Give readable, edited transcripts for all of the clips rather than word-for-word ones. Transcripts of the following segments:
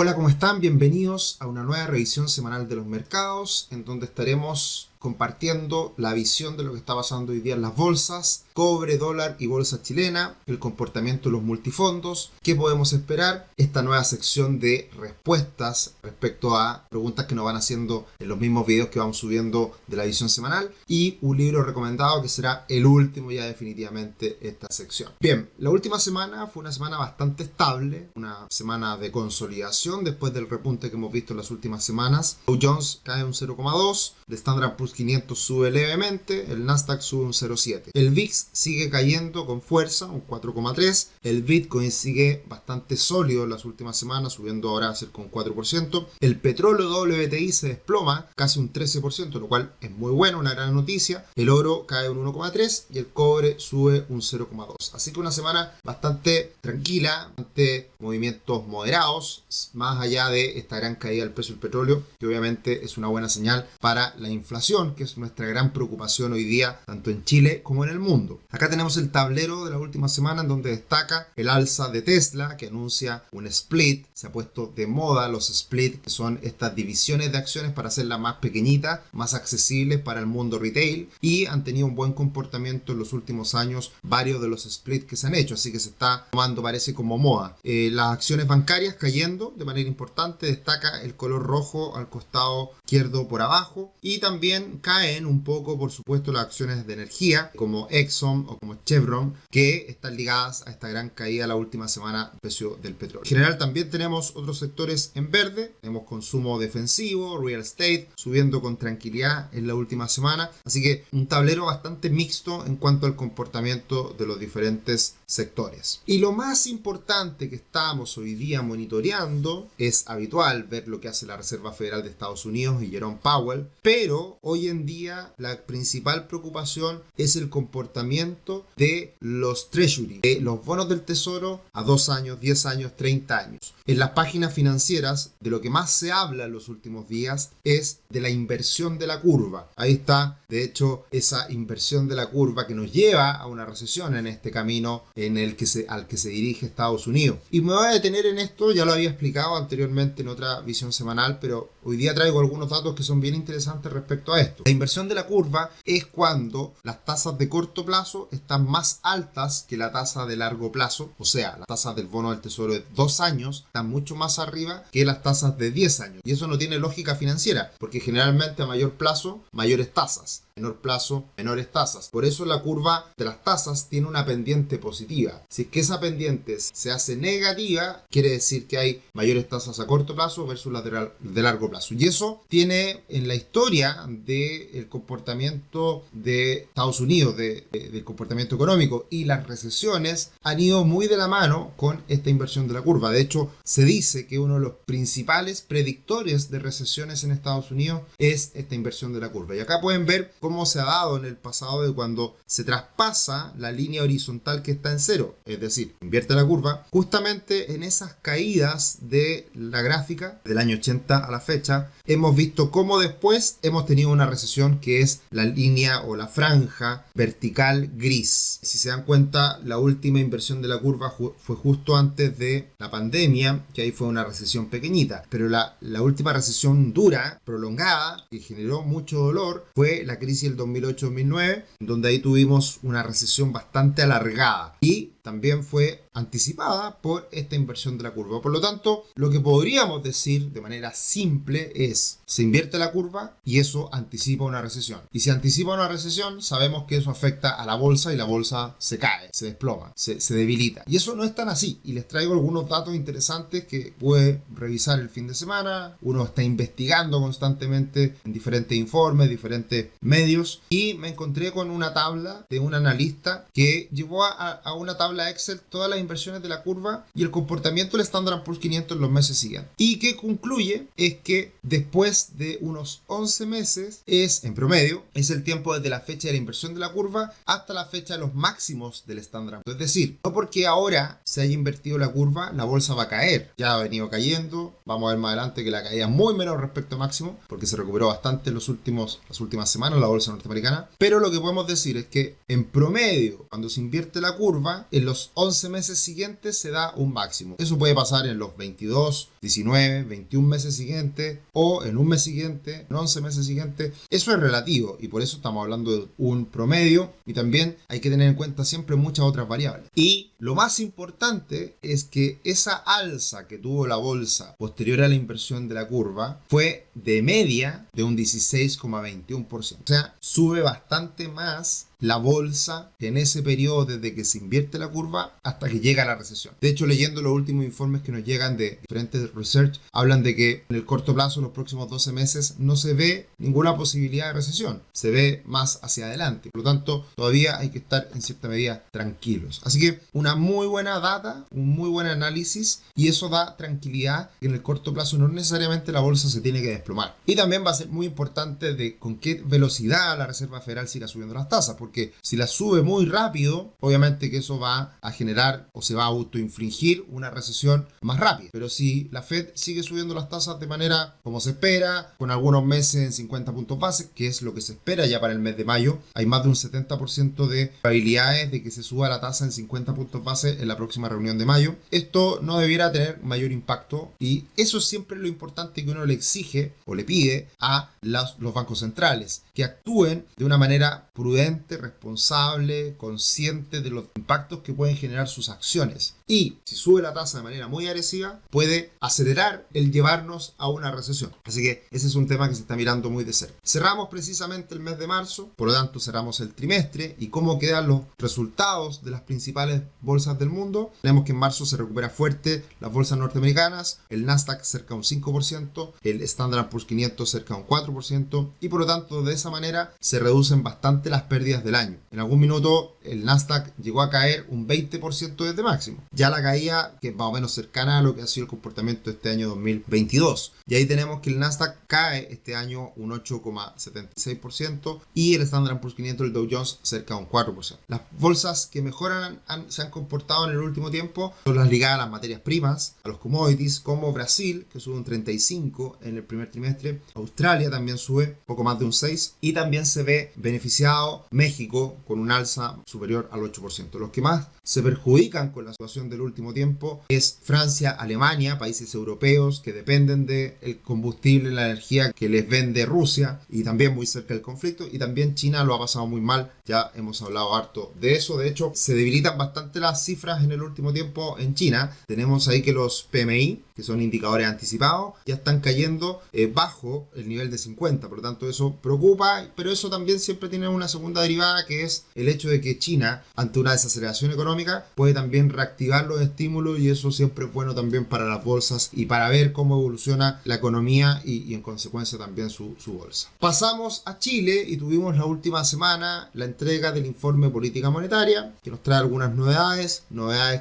Hola, ¿cómo están? Bienvenidos a una nueva revisión semanal de los mercados, en donde estaremos compartiendo la visión de lo que está pasando hoy día en las bolsas, cobre, dólar y bolsa chilena, el comportamiento de los multifondos, qué podemos esperar, esta nueva sección de respuestas respecto a preguntas que nos van haciendo en los mismos videos que vamos subiendo de la visión semanal y un libro recomendado que será el último ya definitivamente esta sección. Bien, la última semana fue una semana bastante estable, una semana de consolidación después del repunte que hemos visto en las últimas semanas. Dow Jones cae un 0,2, el Standard & Poor's 500 sube levemente, el Nasdaq sube un 0,7. El VIX sigue cayendo con fuerza, un 4,3. El Bitcoin sigue bastante sólido en las últimas semanas, subiendo ahora cerca un 4%. El petróleo WTI se desploma casi un 13%, lo cual es muy bueno, una gran noticia. El oro cae un 1,3 y el cobre sube un 0,2. Así que una semana bastante tranquila, ante movimientos moderados, más allá de esta gran caída del precio del petróleo, que obviamente es una buena señal para la inflación, que es nuestra gran preocupación hoy día, tanto en Chile como en el mundo. Acá tenemos el tablero de la última semana en donde destaca el alza de Tesla, que anuncia un split. Se ha puesto de moda los split, que son estas divisiones de acciones para hacerlas más pequeñitas, más accesibles para el mundo retail, y han tenido un buen comportamiento en los últimos años varios de los splits que se han hecho, así que se está tomando, parece, como moda. Las acciones bancarias cayendo de manera importante, destaca el color rojo al costado izquierdo por abajo, y también caen un poco, por supuesto, las acciones de energía como Exxon o como Chevron, que están ligadas a esta gran caída la última semana del precio del petróleo. En general también tenemos otros sectores en verde, tenemos consumo defensivo, real estate subiendo con tranquilidad en la última semana, así que un tablero bastante mixto en cuanto al comportamiento de los diferentes sectores. Y lo más importante que estamos hoy día monitoreando, es habitual ver lo que hace la Reserva Federal de Estados Unidos y Jerome Powell, pero hoy en día la principal preocupación es el comportamiento de los treasury, de los bonos del tesoro a 2 años, 10 años, 30 años. En las páginas financieras de lo que más se habla en los últimos días es de la inversión de la curva. Ahí está, de hecho, esa inversión de la curva que nos lleva a una recesión en este camino en el que al que se dirige Estados Unidos. Y me voy a detener en esto, ya lo había explicado anteriormente en otra visión semanal, pero hoy día traigo algunos datos que son bien interesantes respecto a esto. La inversión de la curva es cuando las tasas de corto plazo están más altas que la tasa de largo plazo, o sea, las tasas del bono del tesoro de 2 años están mucho más arriba que las tasas de 10 años. Y eso no tiene lógica financiera, porque generalmente a mayor plazo, mayores tasas. Menor plazo, menores tasas. Por eso la curva de las tasas tiene una pendiente positiva. Si es que esa pendiente se hace negativa, quiere decir que hay mayores tasas a corto plazo versus las de largo plazo. Y eso tiene en la historia del comportamiento de Estados Unidos, del comportamiento económico y las recesiones, han ido muy de la mano con esta inversión de la curva. De hecho, se dice que uno de los principales predictores de recesiones en Estados Unidos es esta inversión de la curva. Y acá pueden ver cómo se ha dado en el pasado de cuando se traspasa la línea horizontal que está en cero, es decir, invierte la curva, justamente en esas caídas de la gráfica del año 80 a la fecha, hemos visto cómo después hemos tenido una recesión que es la línea o la franja vertical gris. Si se dan cuenta, la última inversión de la curva fue justo antes de la pandemia, que ahí fue una recesión pequeñita, pero la última recesión dura, prolongada, que generó mucho dolor, fue la crisis del 2008-2009, donde ahí tuvimos una recesión bastante alargada y también fue anticipada por esta inversión de la curva. Por lo tanto, lo que podríamos decir de manera simple es: se invierte la curva y eso anticipa una recesión. Y si anticipa una recesión, sabemos que eso afecta a la bolsa y la bolsa se cae, se desploma, se debilita. Y eso no es tan así. Y les traigo algunos datos interesantes que puede revisar el fin de semana. Uno está investigando constantemente en diferentes informes, diferentes medios, y me encontré con una tabla de un analista que llevó a una tabla Excel todas las inversiones de la curva y el comportamiento del Standard & Poor's 500 en los meses siguientes. Y que concluye es que después de unos 11 meses en promedio, es el tiempo desde la fecha de la inversión de la curva hasta la fecha de los máximos del Standard & Poor's. Es decir, no porque ahora se haya invertido la curva, la bolsa va a caer. Ya ha venido cayendo, vamos a ver más adelante que la caída es muy menor respecto a máximo, porque se recuperó bastante en las últimas semanas la bolsa norteamericana. Pero lo que podemos decir es que en promedio, cuando se invierte la curva, en los 11 meses siguientes se da un máximo. Eso puede pasar en los 22, 19, 21 meses siguientes, o en un mes siguiente, en 11 meses siguientes. Eso es relativo y por eso estamos hablando de un promedio, y también hay que tener en cuenta siempre muchas otras variables. Y lo más importante es que esa alza que tuvo la bolsa posterior a la inversión de la curva fue de media de un 16,21%. O sea, sube bastante más la bolsa en ese periodo desde que se invierte la curva hasta que llega la recesión. De hecho, leyendo los últimos informes que nos llegan de diferentes research, hablan de que en el corto plazo, los próximos 12 meses, no se ve ninguna posibilidad de recesión. Se ve más hacia adelante. Por lo tanto, todavía hay que estar en cierta medida tranquilos. Así que una muy buena data, un muy buen análisis, y eso da tranquilidad que en el corto plazo no necesariamente la bolsa se tiene que desplomar. Y también va a ser muy importante de con qué velocidad la Reserva Federal siga subiendo las tasas, porque si la sube muy rápido, obviamente que eso va a generar o se va a autoinfligir una recesión más rápida. Pero si la Fed sigue subiendo las tasas de manera como se espera, con algunos meses en 50 puntos base, que es lo que se espera ya para el mes de mayo, hay más de un 70% de probabilidades de que se suba la tasa en 50 puntos base en la próxima reunión de mayo. Esto no debiera tener mayor impacto, y eso es siempre lo importante que uno le exige o le pide a los bancos centrales, que actúen de una manera prudente, responsable, consciente de los impactos que pueden generar sus acciones. Y si sube la tasa de manera muy agresiva, puede acelerar el llevarnos a una recesión. Así que ese es un tema que se está mirando muy de cerca. Cerramos precisamente el mes de marzo, por lo tanto cerramos el trimestre. ¿Y cómo quedan los resultados de las principales bolsas del mundo? Tenemos que en marzo se recupera fuerte las bolsas norteamericanas, el Nasdaq cerca de un 5%, el Standard & Poor's 500 cerca de un 4%, y por lo tanto de esa manera se reducen bastante las pérdidas del año. En algún minuto el Nasdaq llegó a caer un 20% desde máximo. Ya la caída que es más o menos cercana a lo que ha sido el comportamiento de este año 2022. Y ahí tenemos que el Nasdaq cae este año un 8,76% y el Standard & Poor's 500, el Dow Jones, cerca de un 4%. Las bolsas que mejoran se han comportado en el último tiempo son las ligadas a las materias primas, a los commodities, como Brasil, que sube un 35% en el primer trimestre. Australia también sube poco más de un 6%, y también se ve beneficiado México con un alza superior al 8%. Los que más se perjudican con la situación del último tiempo es Francia, Alemania, países europeos que dependen del combustible, la energía que les vende Rusia, y también muy cerca del conflicto. Y también China lo ha pasado muy mal, ya hemos hablado harto de eso. De hecho, se debilitan bastante las cifras en el último tiempo en China. Tenemos ahí que los PMI, que son indicadores anticipados, ya están cayendo bajo el nivel de 50, por lo tanto eso preocupa, pero eso también siempre tiene una segunda derivada, que es el hecho de que China, ante una desaceleración económica, puede también reactivar los estímulos, y eso siempre es bueno también para las bolsas y para ver cómo evoluciona la economía y en consecuencia también su bolsa. Pasamos a Chile y tuvimos la última semana la entrega del informe de política monetaria, que nos trae algunas novedades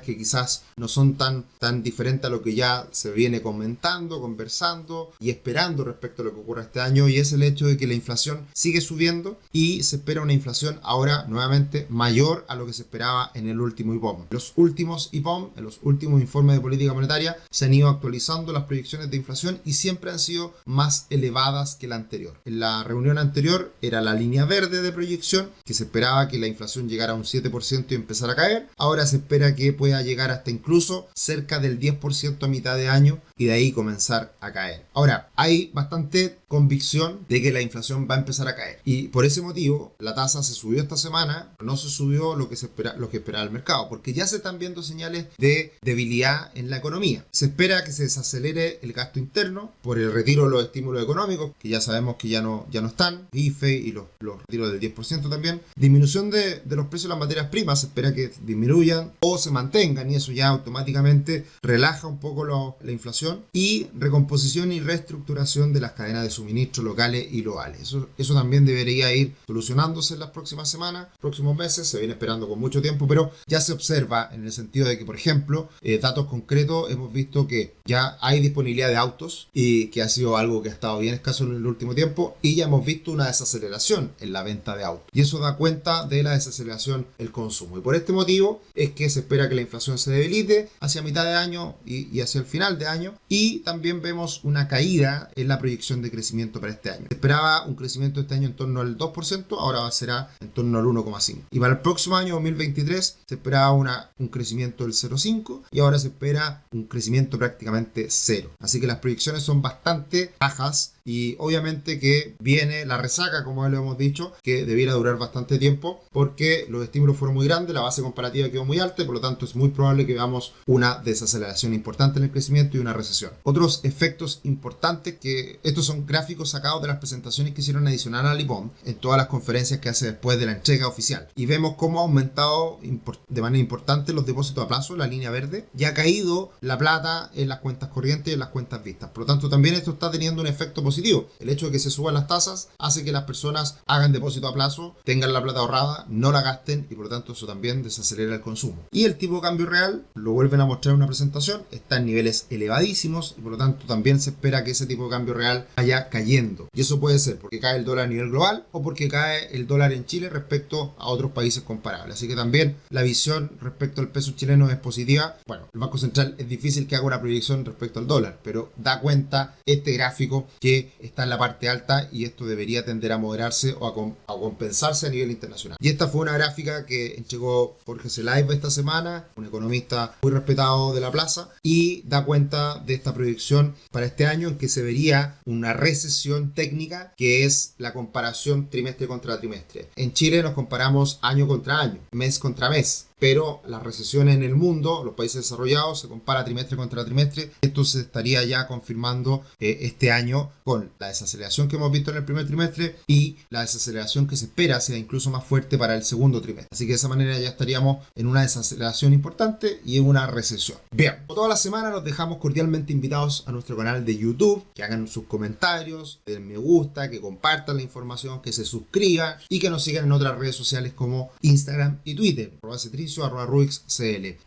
que quizás no son tan diferentes a lo que ya se viene comentando, conversando y esperando respecto a lo que ocurra este año, y es el hecho de que la inflación sigue subiendo y se espera una inflación ahora nuevamente mayor a lo que se esperaba en el último IPOM. Los últimos IPOM, en los últimos informes de política monetaria, se han ido actualizando las proyecciones de inflación y siempre han sido más elevadas que la anterior. En la reunión anterior era la línea verde de proyección, que se esperaba que la inflación llegara a un 7% y empezara a caer. Ahora se espera que pueda llegar hasta incluso cerca del 10% a mitad de año y de ahí comenzar a caer. Ahora, hay bastante convicción de que la inflación va a empezar a caer, y por ese motivo la tasa se subió esta semana, no se subió lo que esperaba el mercado, porque ya se están viendo señales de debilidad en la economía. Se espera que se desacelere el gasto interno por el retiro de los estímulos económicos, que ya sabemos que ya no están, IFE y los retiros del 10% también. Disminución de los precios de las materias primas, se espera que disminuyan o se mantengan, y eso ya automáticamente relaja un poco la inflación inflación y recomposición y reestructuración de las cadenas de suministro locales y globales. Eso también debería ir solucionándose en las próximas semanas, próximos meses, se viene esperando con mucho tiempo, pero ya se observa en el sentido de que, por ejemplo, datos concretos, hemos visto que ya hay disponibilidad de autos y que ha sido algo que ha estado bien escaso en el último tiempo, y ya hemos visto una desaceleración en la venta de autos, y eso da cuenta de la desaceleración el consumo, y por este motivo es que se espera que la inflación se debilite hacia mitad de año y hacia el final de año, y también vemos una caída en la proyección de crecimiento para este año. Se esperaba un crecimiento este año en torno al 2%, ahora será en torno al 1,5%, y para el próximo año 2023 se esperaba un crecimiento del 0,5% y ahora se espera un crecimiento prácticamente cero, así que las proyecciones son bastante bajas. Y obviamente que viene la resaca, como lo hemos dicho, que debiera durar bastante tiempo porque los estímulos fueron muy grandes, la base comparativa quedó muy alta y por lo tanto es muy probable que veamos una desaceleración importante en el crecimiento y una recesión. Otros efectos importantes, que estos son gráficos sacados de las presentaciones que hicieron adicional a Lipón en todas las conferencias que hace después de la entrega oficial. Y vemos cómo ha aumentado de manera importante los depósitos a plazo, la línea verde, y ha caído la plata en las cuentas corrientes y en las cuentas vistas. Por lo tanto, también esto está teniendo un efecto positivo. El hecho de que se suban las tasas hace que las personas hagan depósito a plazo, tengan la plata ahorrada, no la gasten y por lo tanto eso también desacelera el consumo. Y el tipo de cambio real, lo vuelven a mostrar en una presentación, está en niveles elevadísimos y por lo tanto también se espera que ese tipo de cambio real vaya cayendo. Y eso puede ser porque cae el dólar a nivel global o porque cae el dólar en Chile respecto a otros países comparables. Así que también la visión respecto al peso chileno es positiva. Bueno, el Banco Central es difícil que haga una proyección respecto al dólar, pero da cuenta este gráfico que está en la parte alta y esto debería tender a moderarse o a compensarse a nivel internacional. Y esta fue una gráfica que entregó Jorge Zelaiva esta semana, un economista muy respetado de la plaza, y da cuenta de esta proyección para este año en que se vería una recesión técnica, que es la comparación trimestre contra trimestre. En Chile nos comparamos año contra año, mes contra mes, pero las recesiones en el mundo, los países desarrollados, se compara trimestre contra trimestre. Esto se estaría ya confirmando este año con la desaceleración que hemos visto en el primer trimestre y la desaceleración que se espera sea incluso más fuerte para el segundo trimestre. Así que de esa manera ya estaríamos en una desaceleración importante y en una recesión. Bien, como toda la semana los dejamos cordialmente invitados a nuestro canal de YouTube, que hagan sus comentarios, den me gusta, que compartan la información, que se suscriban y que nos sigan en otras redes sociales como Instagram y Twitter, @ruixcl.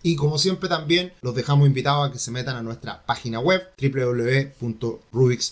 Y como siempre también los dejamos invitados a que se metan a nuestra página web www.ruix.com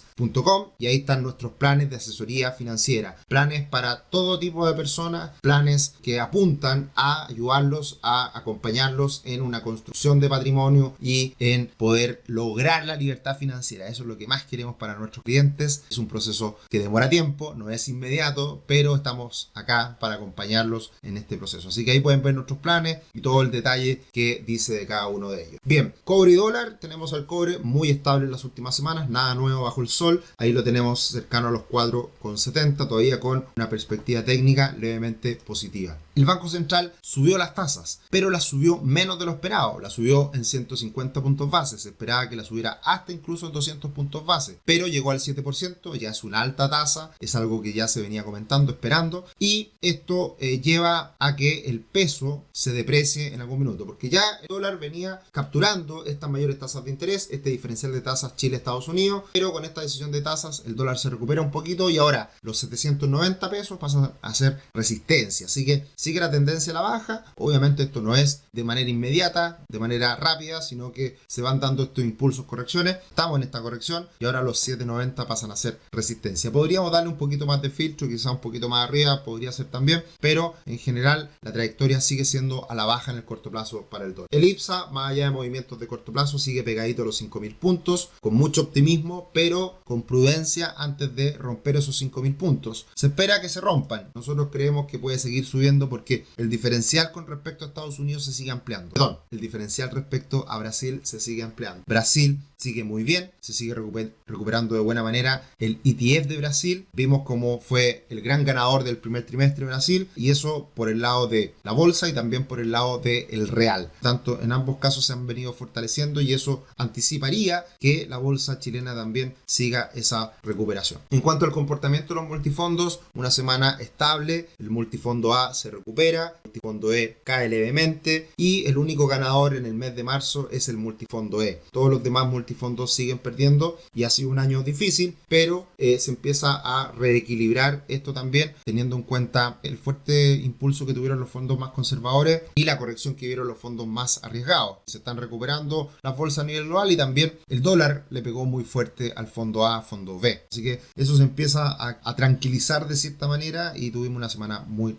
y ahí están nuestros planes de asesoría financiera, planes para todo tipo de personas, planes que apuntan a ayudarlos, a acompañarlos en una construcción de patrimonio y en poder lograr la libertad financiera. Eso es lo que más queremos para nuestros clientes. Es un proceso que demora tiempo, no es inmediato, pero estamos acá para acompañarlos en este proceso. Así que ahí pueden ver nuestros planes y todo el detalle que dice de cada uno de ellos. Bien, cobre y dólar, tenemos al cobre muy estable en las últimas semanas, nada nuevo bajo el sol, ahí lo tenemos cercano a los 4,70, todavía con una perspectiva técnica levemente positiva. El Banco Central subió las tasas, pero las subió menos de lo esperado, la subió en 150 puntos base, se esperaba que la subiera hasta incluso en 200 puntos base, pero llegó al 7%, ya es una alta tasa, es algo que ya se venía comentando, esperando, y esto lleva a que el peso se deprecie en algún minuto, porque ya el dólar venía capturando estas mayores tasas de interés, este diferencial de tasas Chile-Estados Unidos, pero con esta decisión de tasas el dólar se recupera un poquito y ahora los 790 pesos pasan a ser resistencia, así que sigue la tendencia a la baja. Obviamente esto no es de manera inmediata, de manera rápida, sino que se van dando estos impulsos, correcciones. Estamos en esta corrección y ahora los 790 pasan a ser resistencia. Podríamos darle un poquito más de filtro, quizá un poquito más arriba, podría ser también, pero en general la trayectoria sigue siendo a la baja en el corto plazo para el dólar. El IPSA, más allá de movimientos de corto plazo, sigue pegadito a los 5.000 puntos, con mucho optimismo, pero con prudencia antes de romper esos 5.000 puntos. Se espera que se rompan. Nosotros creemos que puede seguir subiendo porque el diferencial con respecto a Estados Unidos se sigue ampliando. Perdón, el diferencial respecto a Brasil se sigue ampliando. Brasil sigue muy bien, se sigue recuperando de buena manera. El ETF de Brasil, vimos cómo fue el gran ganador del primer trimestre de Brasil, y eso por el lado de la bolsa y también por el lado del real. Tanto en ambos casos se han venido fortaleciendo y eso anticiparía que la bolsa chilena también siga esa recuperación. En cuanto al comportamiento de los multifondos, una semana estable. El multifondo A se recupera, el multifondo E cae levemente y el único ganador en el mes de marzo es el multifondo E. Todos los demás multifondos siguen perdiendo y ha sido un año difícil, pero se empieza a reequilibrar esto también, teniendo en cuenta el fuerte impulso que tuvieron los fondos más conservadores y la corrección que vieron los fondos más arriesgados. Se están recuperando las bolsas a nivel global y también el dólar le pegó muy fuerte al fondo A, fondo B. Así que eso se empieza a tranquilizar de cierta manera y tuvimos una semana muy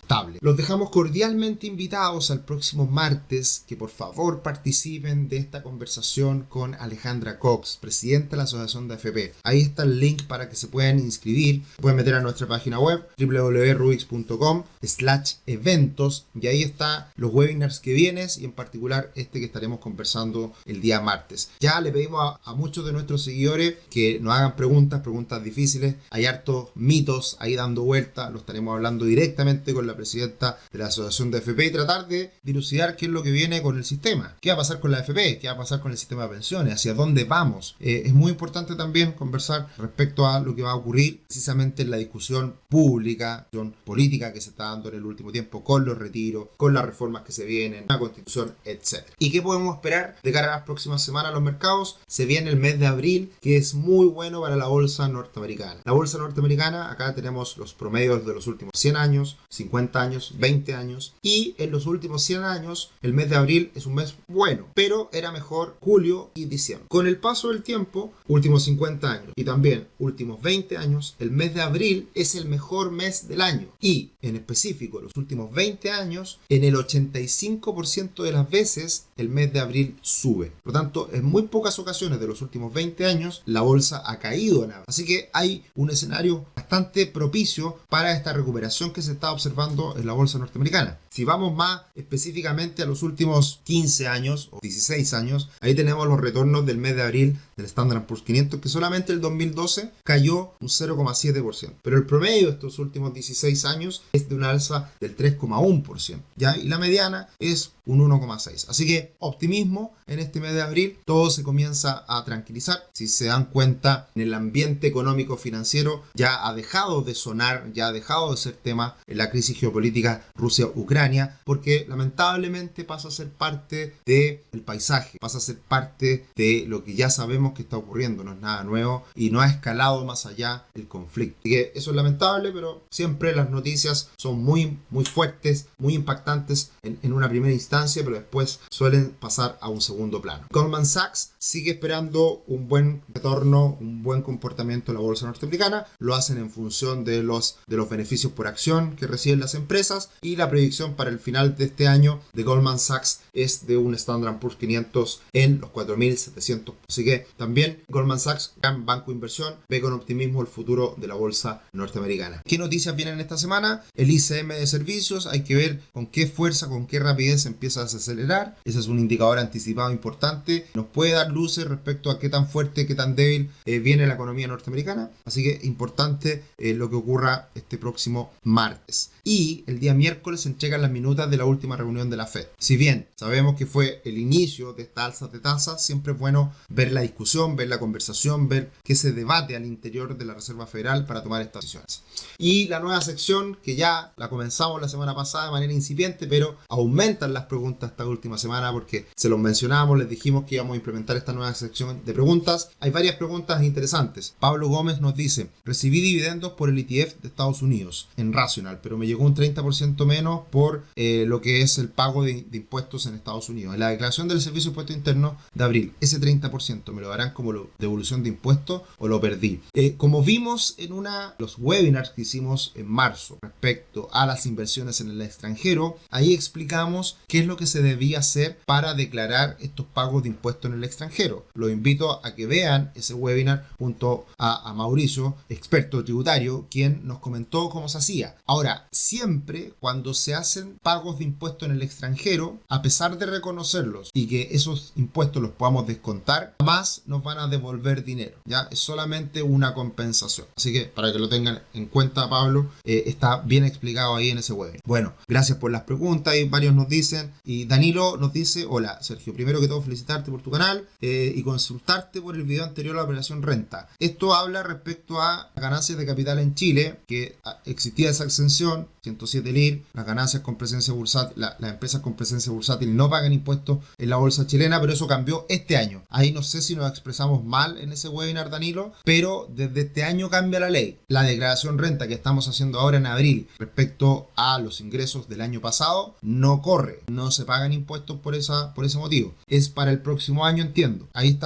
estable. Los dejamos cordialmente invitados al próximo martes, que por favor participen de esta conversación con Alejandra Cox, presidenta de la Asociación de AFP. Ahí está el link para que se puedan inscribir. Pueden meter a nuestra página web www.rubix.com/eventos y ahí están los webinars que vienes y en particular este que estaremos conversando el día martes. Ya le pedimos a muchos de nuestros seguidores que nos hagan preguntas difíciles. Hay hartos mitos ahí dando vuelta, lo estaremos hablando directamente con la presidenta de la Asociación de AFP y tratar de dilucidar qué es lo que viene con el sistema, qué va a pasar con la AFP, qué va a pasar con el sistema de pensiones, hacia dónde vamos. Es muy importante también conversar respecto a lo que va a ocurrir precisamente en la discusión pública, política que se está dando en el último tiempo con los retiros, con las reformas que se vienen, la constitución, etc. ¿Y qué podemos esperar de cara a las próximas semanas a los mercados? Se viene el mes de abril, que es muy bueno para la bolsa norteamericana. La bolsa norteamericana, acá tenemos los promedios de los últimos 100 años, 50 años, 20 años, y en los últimos 100 años el mes de abril es un mes bueno, pero era mejor julio y diciembre. Con el paso del tiempo, últimos 50 años y también últimos 20 años, el mes de abril es el mejor mes del año y en específico los últimos 20 años, en el 85% de las veces el mes de abril sube. Por lo tanto, en muy pocas ocasiones de los últimos 20 años la bolsa ha caído en abril. Así que hay un escenario bastante propicio para esta recuperación que se está observando en la bolsa norteamericana. Si vamos más específicamente a los últimos 15 años o 16 años, ahí tenemos los retornos del mes de abril del Standard & Poor's 500, que solamente el 2012 cayó un 0,7%. Pero el promedio de estos últimos 16 años es de una alza del 3,1%, ¿ya? Y la mediana es un 1,6%. Así que optimismo en este mes de abril, todo se comienza a tranquilizar. Si se dan cuenta, en el ambiente económico financiero ya ha dejado de sonar, ya ha dejado de ser tema en la crisis geopolítica Rusia-Ucrania, porque lamentablemente pasa a ser parte del paisaje, pasa a ser parte de lo que ya sabemos que está ocurriendo, no es nada nuevo y no ha escalado más allá el conflicto. Así que eso es lamentable, pero siempre las noticias son muy fuertes, muy impactantes en una primera instancia, pero después suelen pasar a un segundo plano. Goldman Sachs sigue esperando un buen retorno, un buen comportamiento en la bolsa norteamericana, lo hacen en función de los beneficios por acción que reciben las empresas y la predicción para el final de este año de Goldman Sachs es de un Standard & Poor's 500 en los 4.700. Así que también Goldman Sachs, gran banco de inversión, ve con optimismo el futuro de la bolsa norteamericana. ¿Qué noticias vienen esta semana? El ICM de servicios, hay que ver con qué fuerza, con qué rapidez empieza a desacelerar. Ese es un indicador anticipado importante. Nos puede dar luces respecto a qué tan fuerte, qué tan débil viene la economía norteamericana. Así que importante lo que ocurra este próximo martes. Y el día miércoles se entregan las minutas de la última reunión de la Fed. Si bien sabemos que fue el inicio de esta alza de tasas, siempre es bueno ver la discusión, ver la conversación, ver qué se debate al interior de la Reserva Federal para tomar estas decisiones. Y la nueva sección, que ya la comenzamos la semana pasada de manera incipiente, pero aumentan las preguntas esta última semana porque se los mencionamos, les dijimos que íbamos a implementar esta nueva sección de preguntas. Hay varias preguntas interesantes. Pablo Gómez nos dice: recibí dividendos por el ETF de Estados Unidos en Rational, pero me llegó un 30% menos por lo que es el pago de impuestos en Estados Unidos. En la declaración del Servicio de Impuestos Internos de abril, ese 30% me lo darán como devolución de impuestos o lo perdí. Como vimos en los webinars que hicimos en marzo respecto a las inversiones en el extranjero, ahí explicamos qué es lo que se debía hacer para declarar estos pagos de impuestos en el extranjero. Los invito a que vean ese webinar junto a Mauricio, experto tributario, quien nos comentó cómo se hacía. Ahora, siempre cuando se hacen pagos de impuestos en el extranjero, a pesar de reconocerlos y que esos impuestos los podamos descontar, jamás nos van a devolver dinero, ya es solamente una compensación. Así que para que lo tengan en cuenta, Pablo, está bien explicado ahí en ese webinar. Bueno, gracias por las preguntas y varios nos dicen, y Danilo nos dice: hola Sergio, primero que todo felicitarte por tu canal y consultarte por el video anterior a la operación renta. Esto habla respecto a ganancias de capital en Chile, que existía esa exención, 107 LIR, las ganancias con presencia bursátil, las empresas con presencia bursátil no pagan impuestos en la bolsa chilena, pero eso cambió este año. Ahí no sé si nos expresamos mal en ese webinar, Danilo, pero desde este año cambia la ley. La declaración renta que estamos haciendo ahora en abril respecto a los ingresos del año pasado no corre, no se pagan impuestos por ese motivo. Es para el próximo año, entiendo. Ahí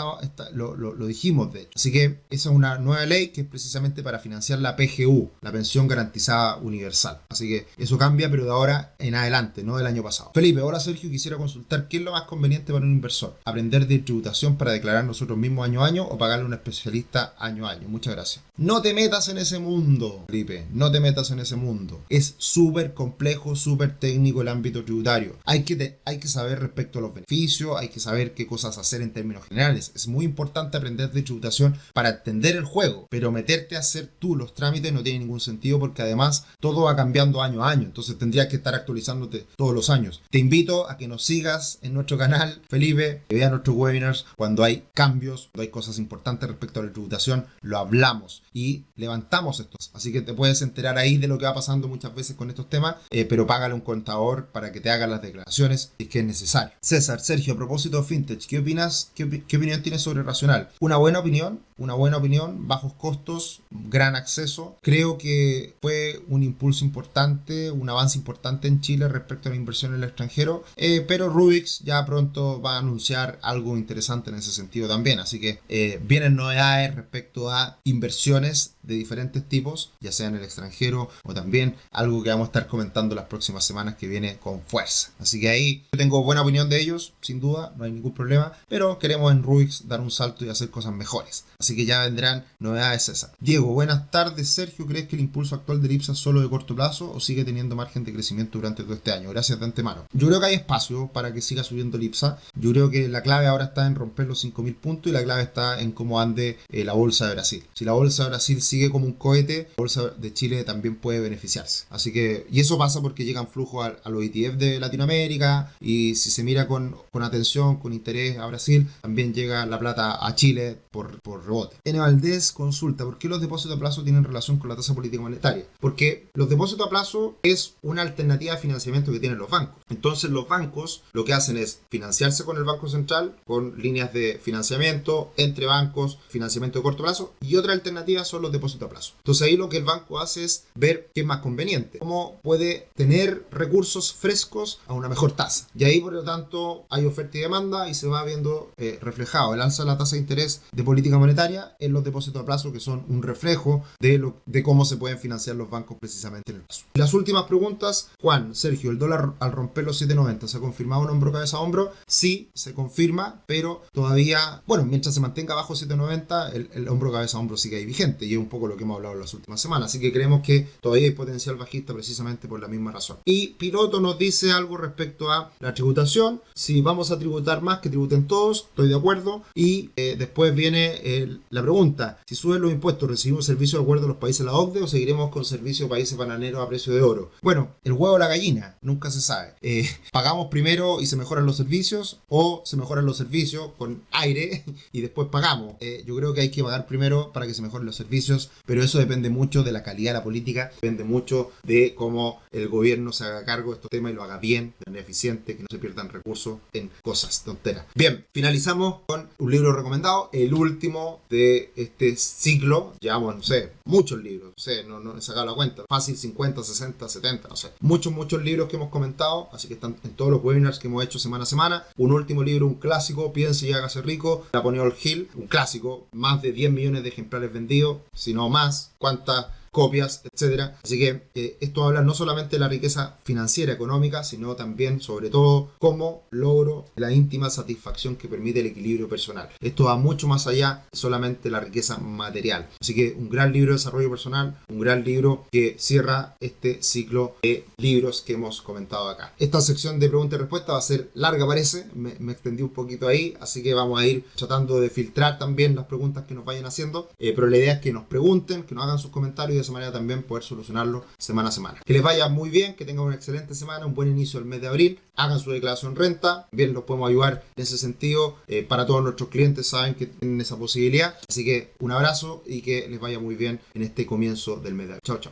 lo dijimos de hecho. Así que esa es una nueva ley que es precisamente para financiar la PGU, la pensión garantizada universal. Así que eso cambia, pero de ahora en adelante, no del año pasado. Felipe, hola Sergio, quisiera consultar qué es lo más conveniente para un inversor. ¿Aprender de tributación para declarar nosotros mismos año a año o pagarle a un especialista año a año? Muchas gracias. No te metas en ese mundo, Felipe, no te metas en ese mundo. Es súper complejo, súper técnico el ámbito tributario. Hay que saber respecto a los beneficios, hay que saber qué cosas hacer en términos generales. Es muy importante aprender de tributación para entender el juego, pero meterte a hacer tú los trámites no tiene ningún sentido porque además todo va cambiando año a año, entonces tendrías que estar actualizándote todos los años. Te invito a que nos sigas en nuestro canal, Felipe, que veas nuestros webinars cuando hay cambios, cuando hay cosas importantes respecto a la tributación, lo hablamos y levantamos estos. Así que te puedes enterar ahí de lo que va pasando muchas veces con estos temas, pero págale un contador para que te haga las declaraciones si es que es necesario. César, Sergio, a propósito de Fintech, ¿qué opinas? ¿Qué opinión tienes sobre Racional? Una buena opinión, bajos costos, gran acceso. Creo que fue un impulso importante, un avance importante en Chile respecto a la inversión en el extranjero, pero Rubix ya pronto va a anunciar algo interesante en ese sentido también, así que vienen novedades respecto a inversiones de diferentes tipos, ya sea en el extranjero o también algo que vamos a estar comentando las próximas semanas que viene con fuerza. Así que ahí yo tengo buena opinión de ellos, sin duda, no hay ningún problema, pero queremos en Rubix dar un salto y hacer cosas mejores. Así que ya vendrán novedades esas. Diego, buenas tardes. Sergio, ¿crees que el impulso actual de IPSA es solo de corto plazo o sigue teniendo margen de crecimiento durante todo este año? Gracias de antemano. Yo creo que hay espacio para que siga subiendo el IPSA. Yo creo que la clave ahora está en romper los 5.000 puntos y la clave está en cómo ande la bolsa de Brasil. Si la bolsa de Brasil sigue como un cohete, la bolsa de Chile también puede beneficiarse. Así que, y eso pasa porque llegan flujos a los ETF de Latinoamérica y si se mira con atención, con interés a Brasil, también llega la plata a Chile por rebote. N. Valdés consulta, ¿por qué los depósitos a plazo tienen relación con la tasa política monetaria? Porque los depósitos a plazo es una alternativa de financiamiento que tienen los bancos. Entonces los bancos lo que hacen es financiarse con el Banco Central, con líneas de financiamiento entre bancos, financiamiento de corto plazo, y otra alternativa son los depósitos a plazo. Entonces ahí lo que el banco hace es ver qué es más conveniente, cómo puede tener recursos frescos a una mejor tasa. Y ahí por lo tanto hay oferta y demanda y se va viendo reflejado el alza de la tasa de interés de política monetaria en los depósitos a plazo, que son un reflejo de cómo se pueden financiar los bancos precisamente en el plazo. Las últimas preguntas, Juan, Sergio, ¿el dólar al romper los 7.90 se ha confirmado un hombro cabeza a hombro? Sí, se confirma, pero todavía, bueno, mientras se mantenga bajo 7.90, el hombro cabeza a hombro sigue ahí vigente y es un poco lo que hemos hablado en las últimas semanas, así que creemos que todavía hay potencial bajista precisamente por la misma razón. Y Piloto nos dice algo respecto a la tributación, si vamos a tributar más, que tributen todos, estoy de acuerdo, y después viene la pregunta, si suben los impuestos, ¿recibimos servicios de acuerdo a los países de la OCDE o seguiremos con servicios de países bananeros a precio de oro? Bueno, el huevo o la gallina, nunca se sabe. ¿Pagamos primero y se mejoran los servicios o se mejoran los servicios con aire y después pagamos? Yo creo que hay que pagar primero para que se mejoren los servicios, pero eso depende mucho de la calidad de la política, depende mucho de cómo el gobierno se haga cargo de estos temas y lo haga bien, de manera eficiente, que no se pierdan recursos en cosas tonteras. Bien, finalizamos con un libro recomendado, el último de este ciclo. Llevamos, no sé, muchos libros, no he sacado la cuenta, fácil 50, 60, 70, no sé. Muchos libros que hemos comentado, así que están en todos los webinars que hemos hecho semana a semana. Un último libro, un clásico, Piense y hágase rico, Napoleon Hill, un clásico, más de 10 millones de ejemplares vendidos, si no más, cuántas copias, etcétera. Así que esto habla no solamente de la riqueza financiera, económica, sino también, sobre todo, cómo logro la íntima satisfacción que permite el equilibrio personal. Esto va mucho más allá de solamente la riqueza material. Así que un gran libro de desarrollo personal, un gran libro que cierra este ciclo de libros que hemos comentado acá. Esta sección de preguntas y respuestas va a ser larga, parece, me extendí un poquito ahí, así que vamos a ir tratando de filtrar también las preguntas que nos vayan haciendo, pero la idea es que nos pregunten, que nos hagan sus comentarios y de esa manera también poder solucionarlo semana a semana. Que les vaya muy bien, que tengan una excelente semana, un buen inicio del mes de abril, hagan su declaración renta, bien los podemos ayudar en ese sentido, para todos nuestros clientes saben que tienen esa posibilidad, así que un abrazo y que les vaya muy bien en este comienzo del mes de abril. Chao, chao.